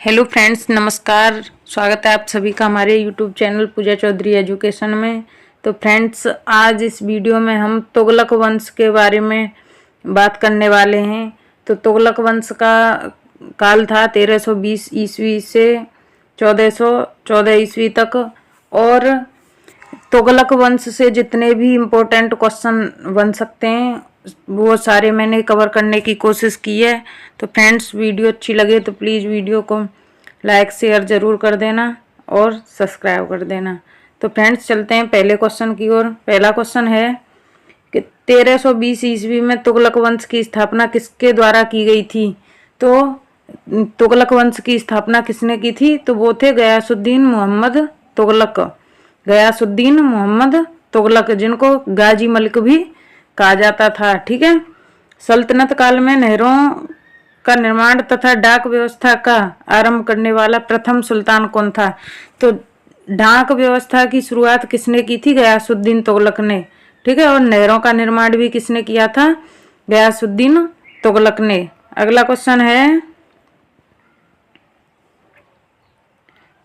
Hello friends, नमस्कार। स्वागत है आप सभी का हमारे यूट्यूब चैनल पूजा चौधरी एजुकेशन में। तो फ्रेंड्स, आज इस वीडियो में हम तुगलक वंश के बारे में बात करने वाले हैं। तो तुगलक वंश का काल था 1320 ईस्वी से 1414 ईस्वी तक। और तुगलक वंश से जितने भी इम्पोर्टेंट क्वेश्चन बन सकते हैं वो सारे मैंने कवर करने की कोशिश की है। तो फ्रेंड्स, वीडियो अच्छी लगे तो प्लीज़ वीडियो को लाइक शेयर ज़रूर कर देना और सब्सक्राइब कर देना। तो फ्रेंड्स, चलते हैं पहले क्वेश्चन की ओर। पहला क्वेश्चन है कि 1320 ईस्वी में तुगलक वंश की स्थापना किसके द्वारा की गई थी। तो तुगलक वंश की स्थापना किसने की थी? तो वो थे गयासुद्दीन मोहम्मद तुगलक। गयासुद्दीन मोहम्मद तुगलक, जिनको गाजी मलिक भी कहा जाता था। ठीक है। सल्तनत काल में नहरों का निर्माण तथा डाक व्यवस्था का आरंभ करने वाला प्रथम सुल्तान कौन था? तो डाक व्यवस्था की शुरुआत किसने की थी? गयासुद्दीन तुगलक ने। ठीक है। और नहरों का निर्माण भी किसने किया था? गयासुद्दीन तुगलक ने। अगला क्वेश्चन है,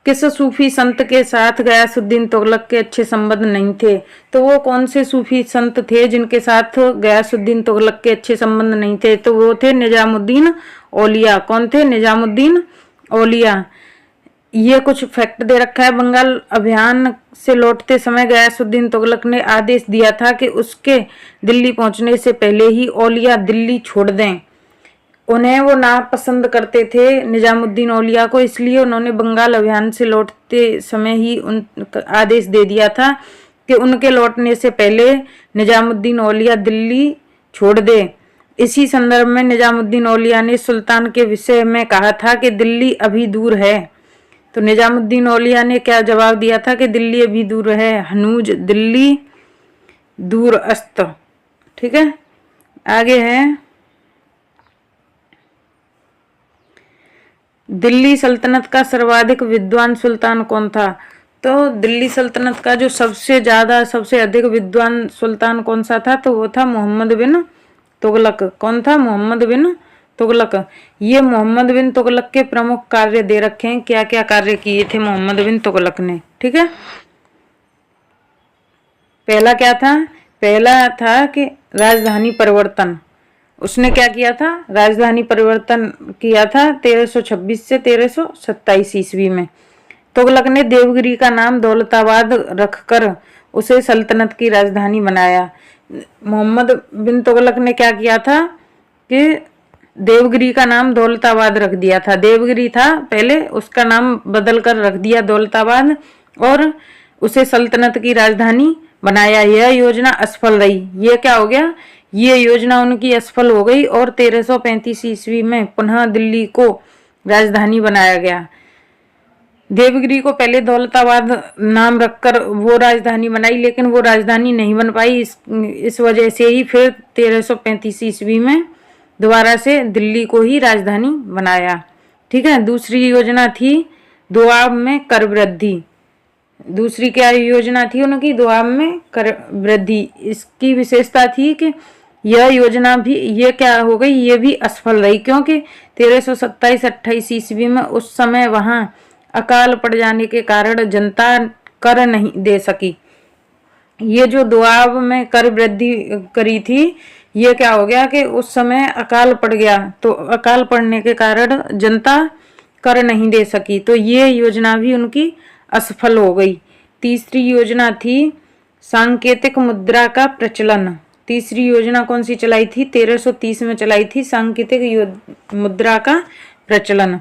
किस सूफी संत के साथ गयासुद्दीन तुगलक के अच्छे संबंध नहीं थे? तो वो कौन से सूफी संत थे जिनके साथ गयासुद्दीन तुगलक के अच्छे संबंध नहीं थे? तो वो थे निजामुद्दीन औलिया। कौन थे? निजामुद्दीन औलिया। ये कुछ फैक्ट दे रखा है। बंगाल अभियान से लौटते समय गयासुद्दीन तुगलक ने आदेश दिया था कि उसके दिल्ली पहुंचने से पहले ही औलिया दिल्ली छोड़ दें। उन्हें वो नापसंद करते थे निजामुद्दीन औलिया को, इसलिए उन्होंने बंगाल अभियान से लौटते समय ही उन आदेश दे दिया था कि उनके लौटने से पहले निजामुद्दीन औलिया दिल्ली छोड़ दे। इसी संदर्भ में निजामुद्दीन औलिया ने सुल्तान के विषय में कहा था कि दिल्ली अभी दूर है। तो निजामुद्दीन औलिया ने क्या जवाब दिया था? कि दिल्ली अभी दूर है, हनूज दिल्ली दूर अस्त। ठीक है। आगे है, दिल्ली सल्तनत का सर्वाधिक विद्वान सुल्तान कौन था? तो दिल्ली सल्तनत का जो सबसे अधिक विद्वान सुल्तान कौन सा था? तो वो था मोहम्मद बिन तुगलक। कौन था? मोहम्मद बिन तुगलक। ये मोहम्मद बिन तुगलक के प्रमुख कार्य दे रखे हैं, क्या क्या कार्य किए थे मोहम्मद बिन तुगलक ने। ठीक है। पहला क्या था? पहला था कि राजधानी परिवर्तन। उसने क्या किया था? राजधानी परिवर्तन किया था 1326 से 1327 ईस्वी में। तुगलक ने देवगिरी का नाम दौलताबाद रखकर उसे सल्तनत की राजधानी बनाया। मोहम्मद बिन तुगलक ने क्या किया था कि देवगिरी का नाम दौलताबाद रख दिया था। देवगिरी था पहले, उसका नाम बदल कर रख दिया दौलताबाद और उसे सल्तनत की राजधानी बनाया। यह योजना असफल रही। ये क्या हो गया? ये योजना उनकी असफल हो गई और 1335 ईस्वी में पुनः दिल्ली को राजधानी बनाया गया। देवगिरी को पहले दौलताबाद नाम रखकर वो राजधानी बनाई, लेकिन वो राजधानी नहीं बन पाई। इस वजह से ही फिर 1335 ईस्वी में दोबारा से दिल्ली को ही राजधानी बनाया। ठीक है। दूसरी योजना थी दोआब में कर वृद्धि। दूसरी क्या योजना थी उनकी? दोआब में कर वृद्धि। इसकी विशेषता थी कि यह योजना भी, ये क्या हो गई, ये भी असफल रही, क्योंकि 1327-28 ईस्वी में उस समय वहां अकाल पड़ जाने के कारण जनता कर नहीं दे सकी। ये जो दोआब में कर वृद्धि करी थी, ये क्या हो गया कि उस समय अकाल पड़ गया, तो अकाल पड़ने के कारण जनता कर नहीं दे सकी, तो ये योजना भी उनकी असफल हो गई। तीसरी योजना थी सांकेतिक मुद्रा का प्रचलन। तीसरी योजना कौन सी चलाई थी? 1330 में चलाई थी सांकेतिक मुद्रा का प्रचलन।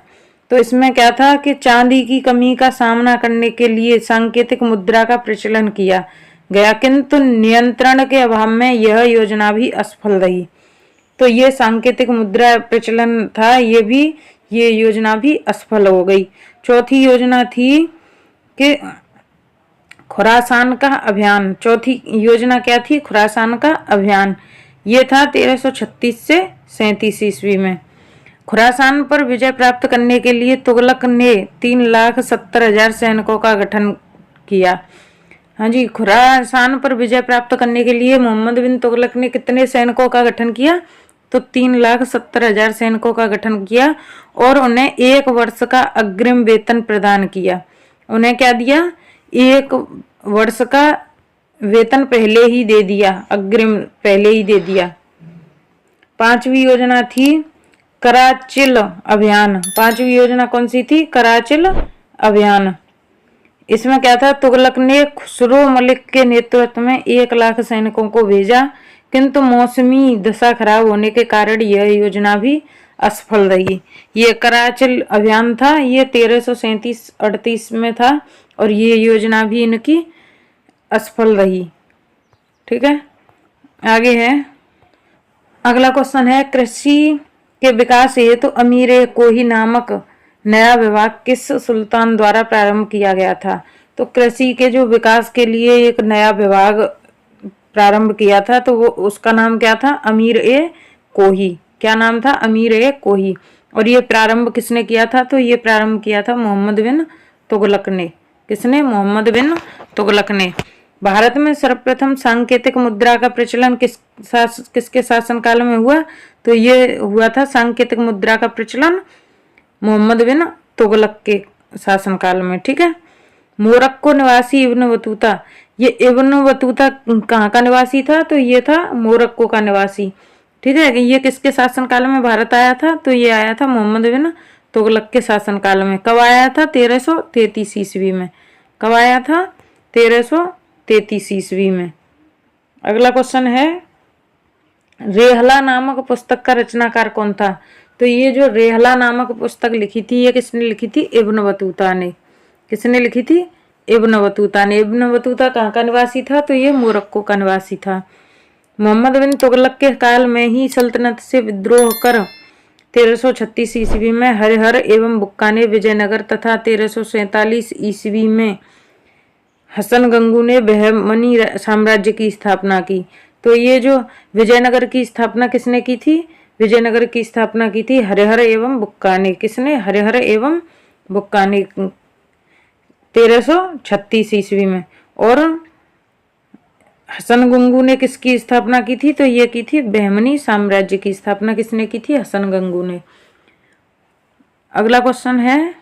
तो इसमें क्या था कि चांदी की कमी का सामना करने के लिए सांकेतिक मुद्रा का प्रचलन किया गया, किंतु नियंत्रण के अभाव में यह योजना भी असफल रही। तो ये सांकेतिक मुद्रा प्रचलन था, ये योजना भी असफल हो गई। चौथी योजना थी कि खुरासान का अभियान। चौथी योजना क्या थी? खुरासान का अभियान। ये था 1336 से 37 ईस्वी में। खुरासान पर विजय प्राप्त करने के लिए तुगलक ने 3,70,000 सैनिकों का गठन किया। हाँ जी, खुरासान पर विजय प्राप्त करने के लिए मोहम्मद बिन तुगलक ने कितने सैनिकों का गठन किया? तो 3,70,000 सैनिकों का गठन किया और उन्हें 1 वर्ष का अग्रिम वेतन प्रदान किया। उन्हें क्या दिया? 1 वर्ष का वेतन पहले ही दे दिया, अग्रिम पहले ही दे दिया। 5वीं योजना थी कराचिल अभियान। 5वीं योजना कौन सी थी? कराचिल अभियान। इसमें क्या था? तुगलक ने खुसरो मलिक के नेतृत्व में 1 लाख सैनिकों को भेजा, किंतु मौसमी दशा खराब होने के कारण यह योजना भी असफल रही। ये कराचिल अभियान था, ये 1337-38 में था और ये योजना भी इनकी असफल रही। ठीक है, आगे है। अगला क्वेश्चन है, कृषि के विकास हेतु अमीर कोही नामक नया विभाग किस सुल्तान द्वारा प्रारंभ किया गया था? तो कृषि के जो विकास के लिए एक नया विभाग प्रारंभ किया था, तो वो उसका नाम क्या था? अमीर ए कोही। क्या नाम था? अमीर ए कोही। और ये प्रारंभ किसने किया था? तो ये प्रारंभ किया था मोहम्मद बिन तुगलक ने। किसने? मोहम्मद बिन तुगलक ने। भारत में सर्वप्रथम सांकेतिक मुद्रा का प्रचलन किसके शासनकाल में हुआ? तो ये हुआ था सांकेतिक मुद्रा का प्रचलन मोहम्मद बिन तुगलक के शासनकाल में। ठीक है। मोरक्को निवासी इब्न बतूता। ये इब्न बतूता कहाँ का निवासी था? तो ये था मोरक्को का निवासी। ठीक है। ये किसके शासनकाल में भारत आया था? तो ये आया था मोहम्मद बिन तुगलक के शासनकाल में। कब आया था? 1333 ईस्वी में। कब आया था? 1333 ईस्वी में। अगला क्वेश्चन है, रेहला नामक पुस्तक का रचनाकार कौन था? तो ये जो रेहला नामक पुस्तक लिखी थी, ये किसने लिखी थी? इब्न बतूता ने। किसने लिखी थी? इब्न बतूता ने। इब्न बतूता कहाँ का निवासी था? तो ये मोरक्को का निवासी था। मोहम्मद बिन तुगलक के काल में ही सल्तनत से विद्रोह कर 1336 ईस्वी में हरिहर एवं बुक्का ने विजयनगर तथा 1347 ईस्वी में हसन गंगू ने बहमनी साम्राज्य की स्थापना की। तो ये जो विजयनगर की स्थापना किसने की थी? विजयनगर की स्थापना की थी हरिहर एवं बुक्का ने। किसने? हरिहर एवं बुक्का ने 1336 ईस्वी में। और हसन गंगू ने किसकी स्थापना की थी? तो ये की थी बहमनी साम्राज्य की स्थापना किसने की थी? हसन गंगू ने। अगला क्वेश्चन है,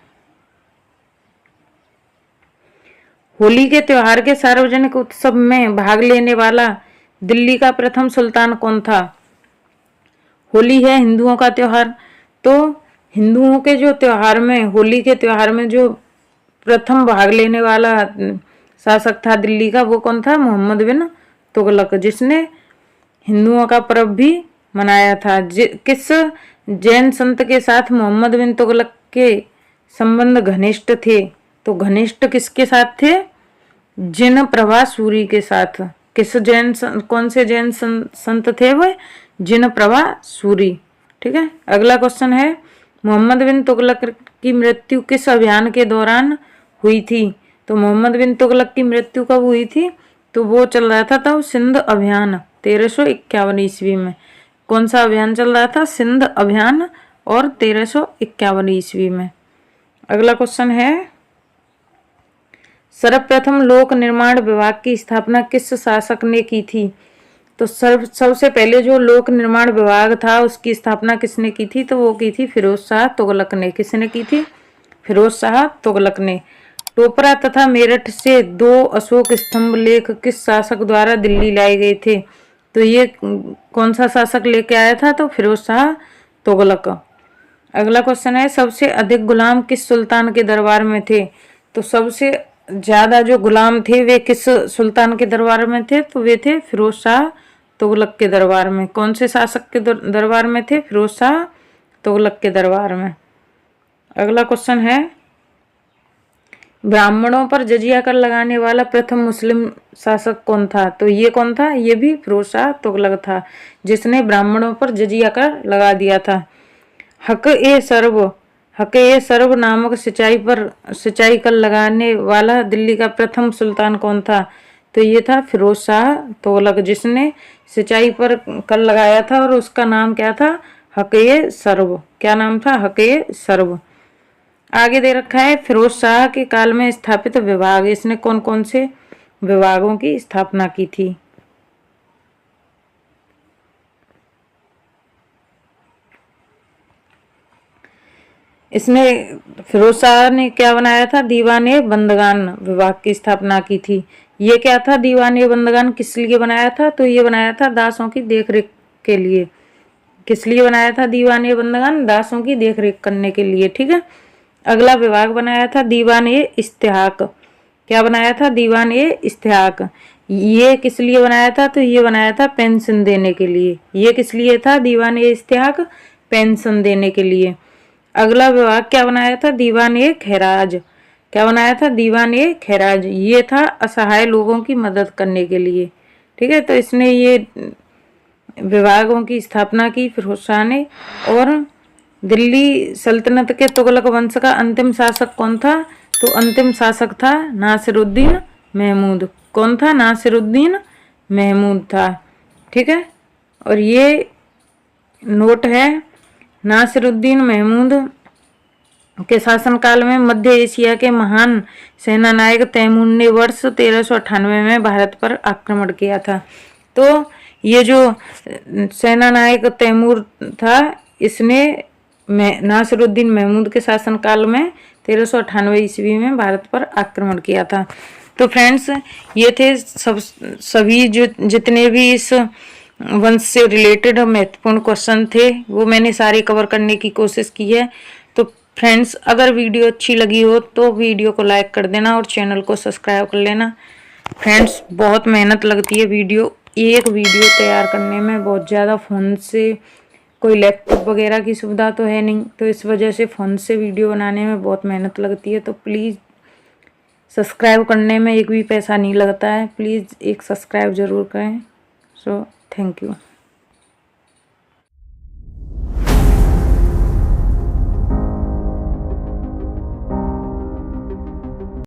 होली के त्योहार के सार्वजनिक उत्सव में भाग लेने वाला दिल्ली का प्रथम सुल्तान कौन था? होली है हिंदुओं का त्योहार, तो हिंदुओं के जो त्योहार में, होली के त्योहार में जो प्रथम भाग लेने वाला शासक था दिल्ली का, वो कौन था? मोहम्मद बिन तुगलक, जिसने हिंदुओं का पर्व भी मनाया था। किस जैन संत के साथ मोहम्मद बिन तुगलक के संबंध घनिष्ठ थे? तो घनिष्ठ किसके साथ थे? जिन प्रभा सूरी के साथ। किस जैन कौन से जैन संत थे वो? जिन प्रभा सूरी। ठीक है। अगला क्वेश्चन है, मोहम्मद बिन तुगलक की मृत्यु किस अभियान के दौरान हुई थी? तो मोहम्मद बिन तुगलक की मृत्यु कब हुई थी? तो वो चल रहा था तब सिंध अभियान 1351 ईस्वी में। कौन सा अभियान चल रहा था? सिंध अभियान, और 1351 ईस्वी में। अगला क्वेश्चन है, सर्वप्रथम लोक निर्माण विभाग की स्थापना किस शासक ने की थी? तो सबसे पहले जो लोक निर्माण विभाग था उसकी स्थापना किसने की थी? तो वो की थी फिरोज शाह तुगलक ने। किसने की थी? फिरोज शाह तुगलक ने। टोपरा तथा मेरठ से 2 अशोक स्तंभ लेख किस शासक द्वारा दिल्ली लाए गए थे? तो ये कौन सा शासक लेके आया था? तो फिरोज शाह तुगलक। अगला क्वेश्चन है, सबसे अधिक गुलाम किस सुल्तान के दरबार में थे? तो सबसे ज्यादा जो गुलाम थे वे किस सुल्तान के दरबार में थे? तो वे थे फिरोज शाह तुगलक के दरबार में। कौन से शासक के दरबार में थे? फिरोज शाह तुगलक के दरबार में। अगला क्वेश्चन है, ब्राह्मणों पर जजिया कर लगाने वाला प्रथम मुस्लिम शासक कौन था? तो ये कौन था? ये भी फिरोज शाह तुगलक था, जिसने ब्राह्मणों पर जजिया कर लगा दिया था। हक ए सर्व नामक सिंचाई कर लगाने वाला दिल्ली का प्रथम सुल्तान कौन था? तो ये था फिरोज शाह तुगलक, जिसने सिंचाई पर कर लगाया था और उसका नाम क्या था? हक ए सर्व। क्या नाम था? हक ए सर्व। आगे दे रखा है, फिरोज शाह के काल में स्थापित विभाग। इसने कौन कौन से विभागों की स्थापना की थी? इसने फिरोज शाह ने क्या बनाया था, दीवाने बंदगान विभाग की स्थापना की थी। ये क्या था, दीवाने बंदगान किस लिए बनाया था, तो ये बनाया था दासों की देखरेख के लिए। किस लिए बनाया था दीवाने बंदगान, दासों की देखरेख करने के लिए, ठीक है। अगला विभाग बनाया था दीवान ए इस्तेहाक। क्या बनाया था, दीवान ए इस्तेहाक। ये किस लिए बनाया था, तो ये बनाया था पेंशन देने के लिए। ये किस लिए था, दीवान ए इस्तेहाक, पेंशन देने के लिए। अगला विभाग क्या बनाया था, दीवान ए खैराज। क्या बनाया था, दीवान ए खैराज। ये था असहाय लोगों की मदद करने के लिए, ठीक है। तो इसने ये विभागों की स्थापना की फिरोज शाह ने। और दिल्ली सल्तनत के तुगलक वंश का अंतिम शासक कौन था, तो अंतिम शासक था नासिरुद्दीन महमूद। कौन था, नासिरुद्दीन महमूद था, ठीक है। और ये नोट है, नासिरुद्दीन महमूद के शासनकाल में मध्य एशिया के महान सेनानायक तैमूर ने वर्ष 1398 में भारत पर आक्रमण किया था। तो ये जो सेनानायक तैमूर था, इसने नासिरुद्दीन महमूद के शासनकाल में 1398 ईस्वी में भारत पर आक्रमण किया था। तो फ्रेंड्स, ये थे सभी जो जितने भी इस वंश से रिलेटेड महत्वपूर्ण क्वेश्चन थे, वो मैंने सारे कवर करने की कोशिश की है। तो फ्रेंड्स, अगर वीडियो अच्छी लगी हो तो वीडियो को लाइक कर देना और चैनल को सब्सक्राइब कर लेना। फ्रेंड्स, बहुत मेहनत लगती है एक वीडियो तैयार करने में, बहुत ज़्यादा। फ़ोन से कोई लैपटॉप वगैरह की सुविधा तो है नहीं, तो इस वजह से फ़ोन से वीडियो बनाने में बहुत मेहनत लगती है। तो प्लीज़ सब्सक्राइब करने में एक भी पैसा नहीं लगता है, प्लीज़ एक सब्सक्राइब ज़रूर करें। So thank you.